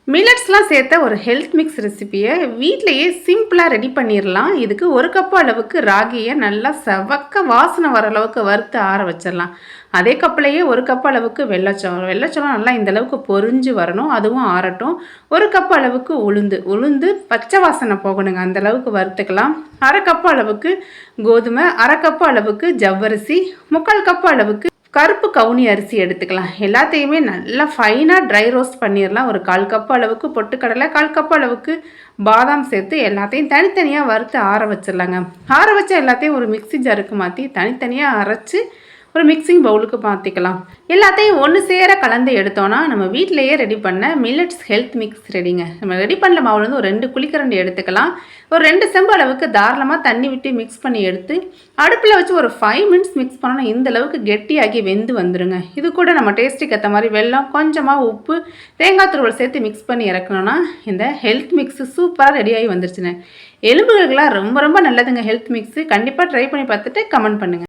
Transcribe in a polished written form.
மில்லட்ஸ்லாம் சேர்த்த ஒரு health mix ரெசிபியை வீட்டிலையே சிம்பிளாக ரெடி பண்ணிடலாம். இதுக்கு 1 கப் அளவுக்கு ராகியை நல்லா செவக்க வாசனை வர அளவுக்கு வறுத்து ஆற வச்சிடலாம். அதே கப்லேயே 1 கப் அளவுக்கு வெள்ளைச்சோளம் நல்லா இந்த அளவுக்கு பொரிஞ்சு வரணும், அதுவும் ஆறட்டும். 1 கப் அளவுக்கு உளுந்து பச்சை வாசனை போகணுங்க, அந்த அளவுக்கு வறுத்துக்கலாம். 1/2 கப் அளவுக்கு கோதுமை, 1/2 கப் அளவுக்கு ஜவ்வரிசி, 3/4 கப் அளவுக்கு கருப்பு கவுனி அரிசி எடுத்துக்கலாம். எல்லாத்தையுமே நல்லா ஃபைனாக ட்ரை ரோஸ்ட் பண்ணிடலாம். ஒரு 1/4 கப் அளவுக்கு பொட்டுக்கடலை, 1/4 கப் அளவுக்கு பாதாம் சேர்த்து எல்லாத்தையும் தனித்தனியாக வறுத்து ஆற வச்சிடலாங்க. ஆற வச்ச எல்லாத்தையும் ஒரு மிக்ஸி ஜாருக்கு மாற்றி தனித்தனியாக அரைச்சி ஒரு மிக்சிங் பவுலுக்கு மாற்றிக்கலாம். எல்லாத்தையும் ஒன்று சேர கலந்து எடுத்தோன்னா நம்ம வீட்டிலையே ரெடி பண்ண மில்லட்ஸ் ஹெல்த் மிக்ஸ் ரெடிங்க. நம்ம ரெடி பண்ண மாவுல ஒரு 2 குழிக்கரண்டி எடுத்துக்கலாம். ஒரு 2 செம்பு அளவுக்கு தாராளமாக தண்ணி விட்டு மிக்ஸ் பண்ணி எடுத்து அடுப்பில் வச்சு ஒரு 5 மினிட்ஸ் மிக்ஸ் பண்ணோன்னா இந்த அளவுக்கு கெட்டியாகி வெந்து வந்துடுங்க. இது கூட நம்ம டேஸ்ட்டுக்கு ஏற்ற மாதிரி வெல்லம், கொஞ்சமாக உப்பு, தேங்காய் துருவல் சேர்த்து மிக்ஸ் பண்ணி இறக்கணும்னா இந்த ஹெல்த் மிக்ஸு சூப்பராக ரெடியாகி வந்துருச்சுங்க. எலும்புகளுக்கெல்லாம் ரொம்ப ரொம்ப நல்லதுங்க ஹெல்த் மிக்ஸு. கண்டிப்பாக ட்ரை பண்ணி பார்த்துட்டு கமெண்ட் பண்ணுங்கள்.